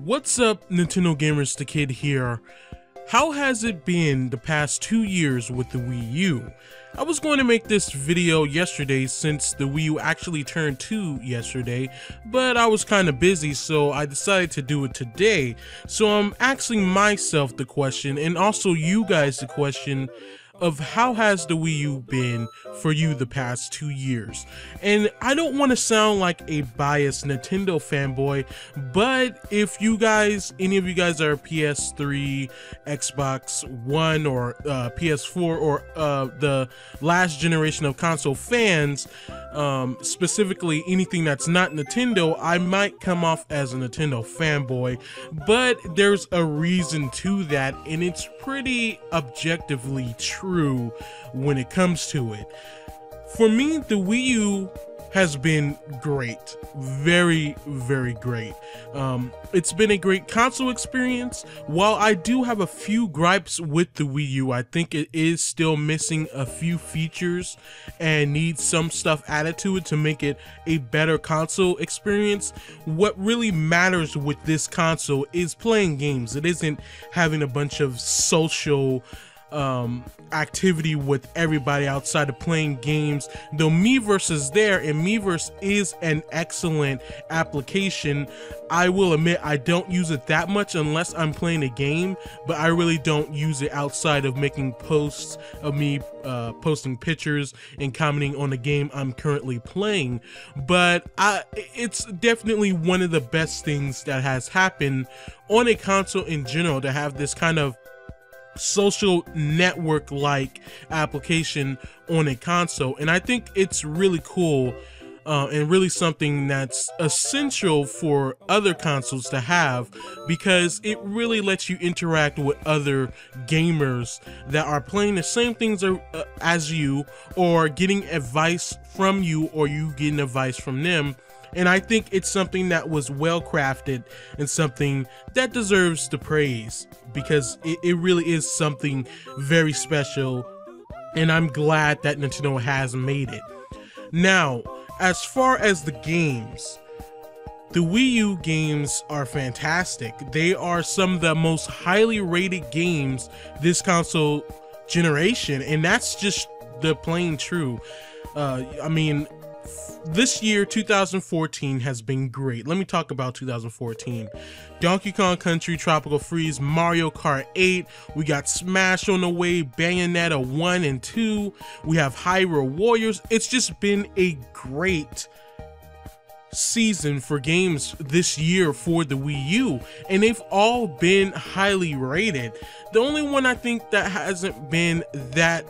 What's up, Nintendo Gamers? The Kid here. How has it been the past 2 years with the Wii U? I was going to make this video yesterday since the Wii U actually turned 2 yesterday, but I was kind of busy, so I decided to do it today. So I'm asking myself the question, and also you guys the question, of how has the Wii U been for you the past 2 years? And I don't want to sound like a biased Nintendo fanboy, but if you guys, any of you guys are PS3, Xbox One, or PS4, or the last generation of console fans, specifically anything that's not Nintendo, I might come off as a Nintendo fanboy, but there's a reason to that, and it's pretty objectively true when it comes to it. For me, the Wii U has been great, very great. It's been a great console experience. While I do have a few gripes with the Wii U, I think it is still missing a few features and needs some stuff added to it to make it a better console experience. What really matters with this console is playing games. It isn't having a bunch of social activity with everybody outside of playing games. Though Miiverse is there, and Miiverse is an excellent application, I will admit I don't use it that much unless I'm playing a game, but I really don't use it outside of making posts of me posting pictures and commenting on the game I'm currently playing. But it's definitely one of the best things that has happened on a console in general, to have this kind of social network like application on a console. And I think it's really cool and really something that's essential for other consoles to have, because it really lets you interact with other gamers that are playing the same things as you, or getting advice from you, or you getting advice from them. And I think it's something that was well crafted and something that deserves the praise, because it really is something very special, and I'm glad that Nintendo has made it. Now, as far as the games, the Wii U games are fantastic. They are some of the most highly rated games this console generation, and that's just the plain true. I mean, this year, 2014, has been great. Let me talk about 2014. Donkey Kong Country, Tropical Freeze, Mario Kart 8, we got Smash on the way, Bayonetta 1 and 2, we have Hyrule Warriors. It's just been a great season for games this year for the Wii U, and they've all been highly rated. The only one I think that hasn't been that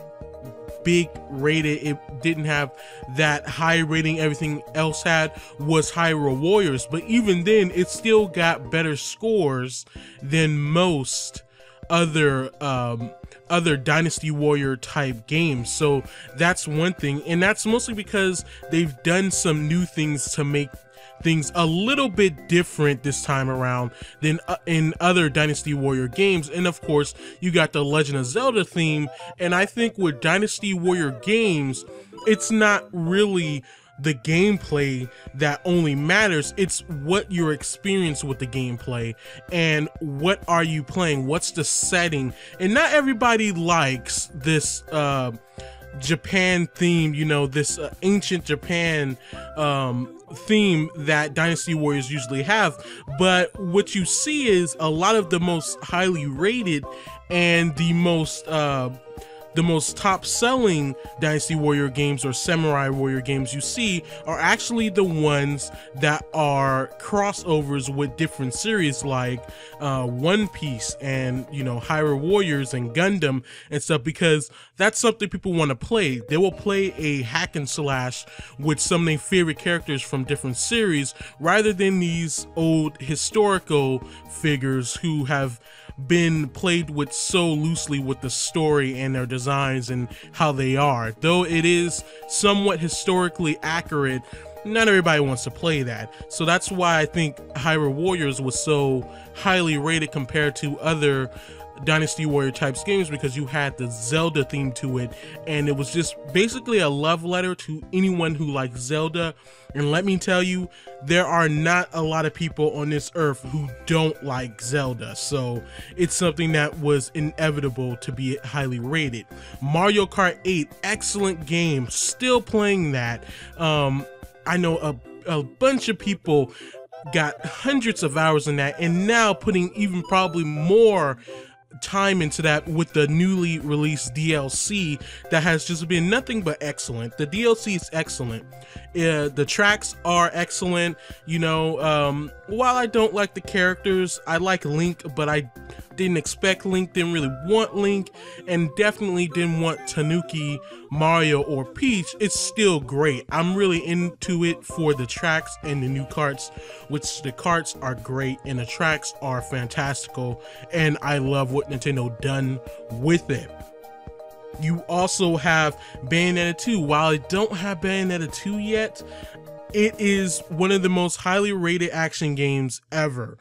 big rated, it didn't have that high rating everything else had, was Hyrule Warriors, but even then it still got better scores than most other Dynasty Warrior type games. So that's one thing, and that's mostly because they've done some new things to make things a little bit different this time around than in other Dynasty Warrior games. And of course, you got the Legend of Zelda theme, and I think with Dynasty Warrior games, it's not really the gameplay that only matters, it's what your experience with the gameplay and what are you playing, what's the setting. And not everybody likes this Japan theme, you know, this ancient Japan theme that Dynasty Warriors usually have. But what you see is a lot of the most highly rated and the most top selling Dynasty Warrior games or Samurai Warrior games you see are actually the ones that are crossovers with different series, like One Piece and, you know, Hyrule Warriors and Gundam and stuff, because that's something people want to play. They will play a hack and slash with some of their favorite characters from different series, rather than these old historical figures who have been played with so loosely with the story and their designs and how they are. Though it is somewhat historically accurate, not everybody wants to play that. So that's why I think Hyrule Warriors was so highly rated compared to other Dynasty Warrior types games because you had the Zelda theme to it, and it was just basically a love letter to anyone who likes Zelda. And let me tell you, there are not a lot of people on this earth who don't like Zelda, so it's something that was inevitable to be highly rated. Mario Kart 8, excellent game, still playing that. I know a bunch of people got hundreds of hours in that, and now putting even probably more time into that with the newly released DLC that has just been nothing but excellent. The DLC is excellent. The tracks are excellent. You know, while I don't like the characters, I like Link, but I didn't expect Link, didn't really want Link, and definitely didn't want Tanuki, Mario, or Peach. It's still great. I'm really into it for the tracks and the new carts, which the carts are great and the tracks are fantastical, and I love what Nintendo done with it. You also have Bayonetta 2. While I don't have Bayonetta 2 yet, it is one of the most highly rated action games ever,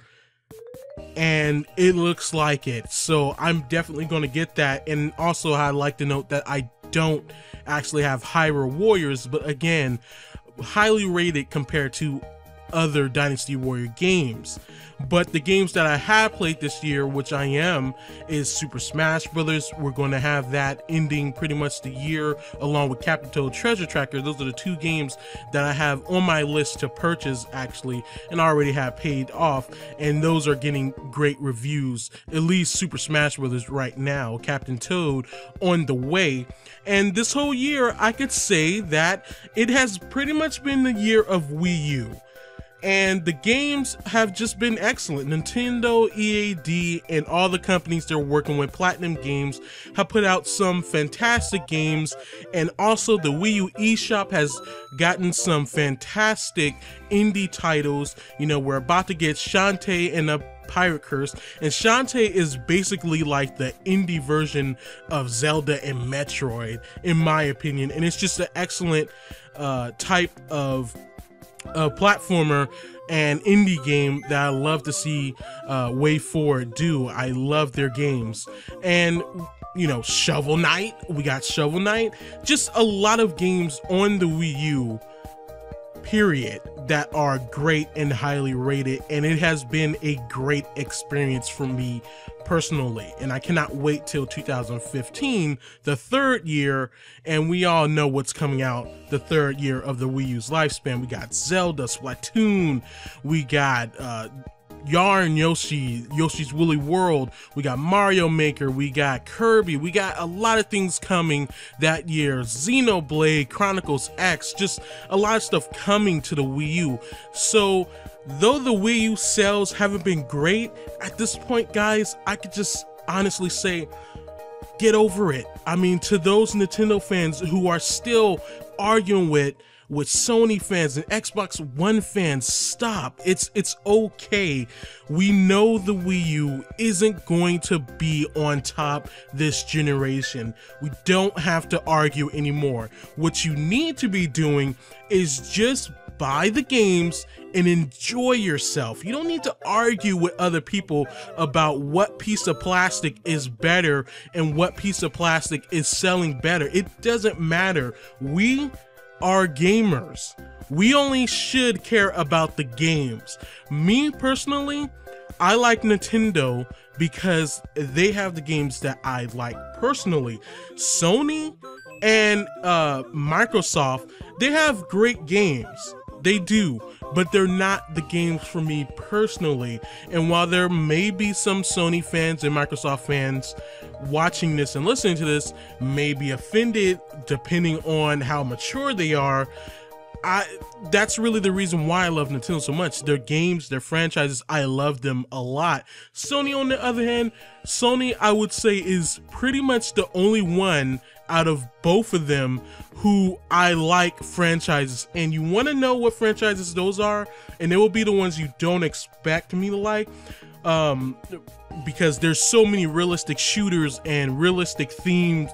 and it looks like it, so I'm definitely going to get that. And also, I'd like to note that I don't actually have Hyrule Warriors, but again, highly rated compared to other Dynasty Warrior games. But the games that I have played this year, which I am, is Super Smash Brothers. We're going to have that ending pretty much the year, along with Captain Toad Treasure Tracker. Those are the two games that I have on my list to purchase, actually, and I already have paid off, and those are getting great reviews. At least Super Smash Brothers right now, Captain Toad on the way. And this whole year, I could say that it has pretty much been the year of Wii U. And the games have just been excellent. Nintendo, EAD, and all the companies they're working with, Platinum Games, have put out some fantastic games. And also the Wii U eShop has gotten some fantastic indie titles. You know, we're about to get Shantae and a Pirate Curse, and Shantae is basically like the indie version of Zelda and Metroid, in my opinion. And it's just an excellent type of platformer and indie game that I love to see WayForward do. I love their games. And you know, Shovel Knight, we got Shovel Knight, just a lot of games on the Wii U, period, that are great and highly rated, and it has been a great experience for me personally, and I cannot wait till 2015, the third year, and we all know what's coming out the third year of the Wii U's lifespan. We got Zelda, Splatoon, we got Yarn Yoshi's Woolly World, we got Mario Maker, we got Kirby, we got a lot of things coming that year, Xenoblade Chronicles X, just a lot of stuff coming to the Wii U. So though the Wii U sales haven't been great at this point, guys, I could just honestly say, get over it. I mean, to those Nintendo fans who are still arguing with Sony fans and Xbox One fans, stop. It's okay. We know the Wii U isn't going to be on top this generation. We don't have to argue anymore. What you need to be doing is just buy the games and enjoy yourself. You don't need to argue with other people about what piece of plastic is better and what piece of plastic is selling better. It doesn't matter. We are gamers. We only should care about the games. Me personally, I like Nintendo because they have the games that I like personally. Sony and Microsoft, they have great games. They do, but they're not the games for me personally. And while there may be some Sony fans and Microsoft fans watching this and listening to this may be offended depending on how mature they are, that's really the reason why I love Nintendo so much. Their games, their franchises, I love them a lot. Sony, on the other hand, Sony, I would say, is pretty much the only one out of both of them who I like franchises. And you want to know what franchises those are, and they will be the ones you don't expect me to like. because there's so many realistic shooters and realistic themed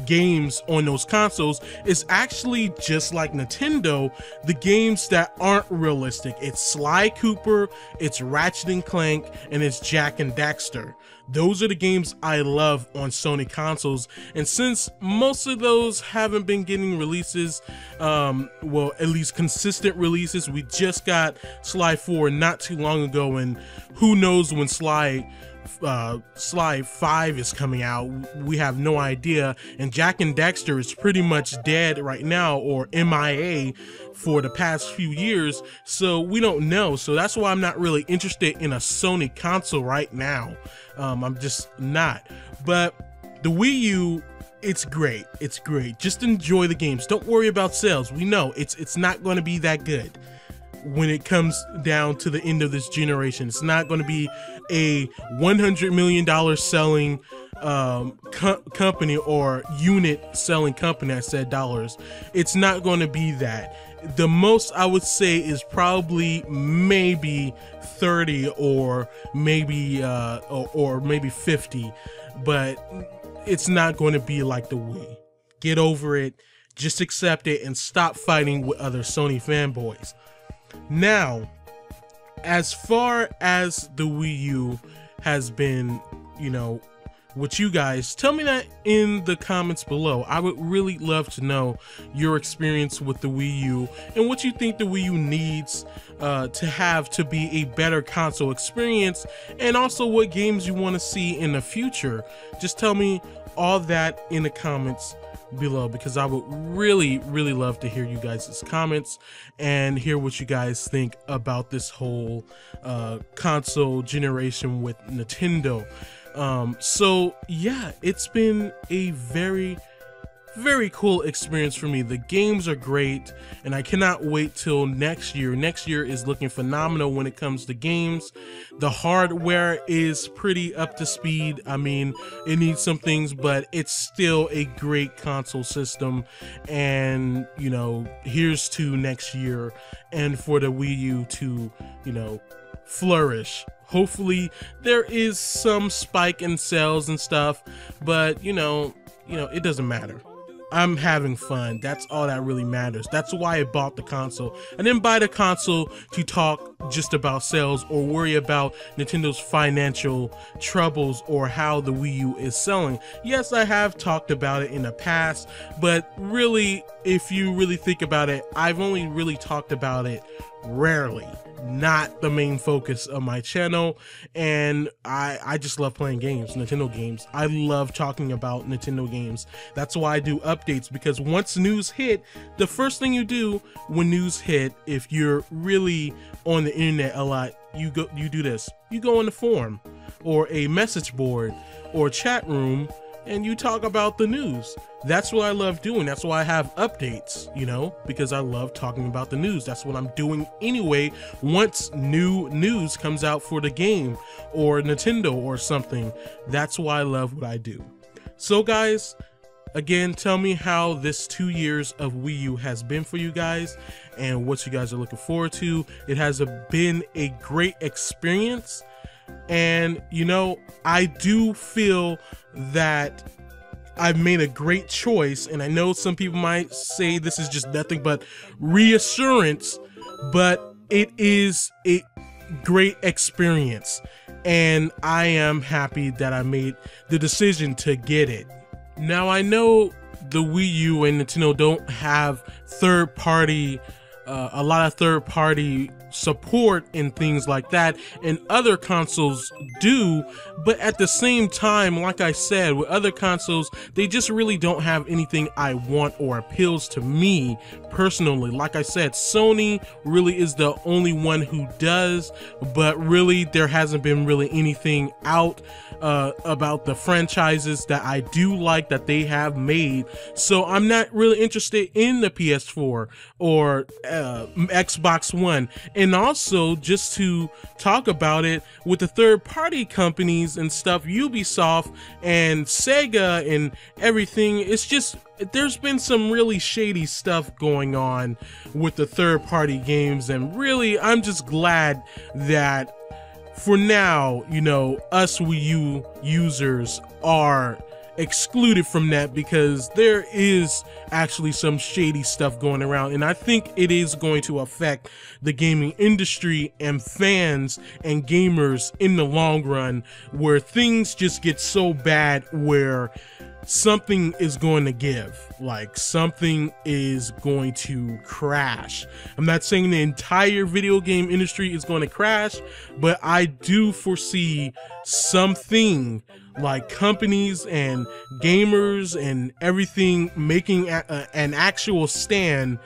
games on those consoles. It's actually just like Nintendo, the games that aren't realistic. It's Sly Cooper, it's Ratchet and Clank, and it's Jak and Daxter. Those are the games I love on Sony consoles, and since most of those haven't been getting releases, well, at least consistent releases, we just got Sly 4 not too long ago, and who knows when Sly 5 is coming out. We have no idea, and Jak and Daxter is pretty much dead right now, or MIA for the past few years, so we don't know. So that's why I'm not really interested in a Sony console right now. I'm just not. But the Wii U, it's great. It's great. Just enjoy the games. Don't worry about sales. We know it's not going to be that good when it comes down to the end of this generation. It's not going to be a $100 million selling company, or unit selling company. I said dollars. It's not going to be that. The most I would say is probably maybe 30, or maybe or maybe 50, but it's not going to be like the Wii. Get over it. Just accept it and stop fighting with other Sony fanboys. Now, as far as the Wii U has been, you know, with you guys, tell me that in the comments below. I would really love to know your experience with the Wii U and what you think the Wii U needs to have to be a better console experience, and also what games you want to see in the future. Just tell me all that in the comments below, because I would really love to hear you guys' comments and hear what you guys think about this whole console generation with Nintendo. So yeah, it's been a very cool experience for me. The games are great, and I cannot wait till next year. Next year is looking phenomenal when it comes to games. The hardware is pretty up to speed. I mean, it needs some things, but it's still a great console system. And, you know, here's to next year, and for the Wii U to, you know, flourish. Hopefully there is some spike in sales and stuff, but you know, it doesn't matter. I'm having fun. That's all that really matters. That's why I bought the console. I didn't buy the console to talk just about sales or worry about Nintendo's financial troubles or how the Wii U is selling. Yes, I have talked about it in the past, but really, if you really think about it, I've only really talked about it rarely. Not the main focus of my channel, and I just love playing games, Nintendo games. I love talking about Nintendo games. That's why I do updates, because once news hit, the first thing you do when news hit, if you're really on the internet a lot, you do this. You go on the forum or a message board or chat room, and you talk about the news. That's what I love doing. That's why I have updates, you know, because I love talking about the news. That's what I'm doing anyway once new news comes out for the game or Nintendo or something. That's why I love what I do. So guys, again, tell me how this 2 years of Wii U has been for you guys and what you guys are looking forward to. It has been a great experience, and you know, I do feel that I've made a great choice, and I know some people might say this is just nothing but reassurance, but it is a great experience, and I am happy that I made the decision to get it. Now, I know the Wii U and Nintendo don't have a lot of third-party support and things like that, and other consoles do, but at the same time, like I said, with other consoles, they just really don't have anything I want or appeals to me personally. Like I said, Sony really is the only one who does, but really there hasn't been really anything out about the franchises that I do like that they have made, so I'm not really interested in the PS4 or Xbox One. And also, just to talk about it, with the third-party companies and stuff, Ubisoft and Sega and everything, it's just, there's been some really shady stuff going on with the third-party games, and really, I'm just glad that for now, you know, us Wii U users are excluded from that because there is actually some shady stuff going around, and I think it is going to affect the gaming industry and fans and gamers in the long run, where things just get so bad where something is going to give, like something is going to crash. I'm not saying the entire video game industry is going to crash, but I do foresee something like companies and gamers and everything making an actual stand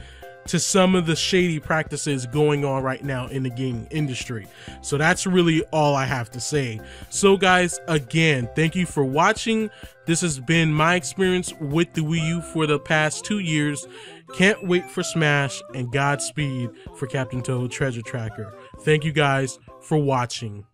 to some of the shady practices going on right now in the gaming industry. So that's really all I have to say. So guys, again, thank you for watching. This has been my experience with the Wii U for the past 2 years. Can't wait for Smash, and Godspeed for Captain Toad Treasure Tracker. Thank you guys for watching.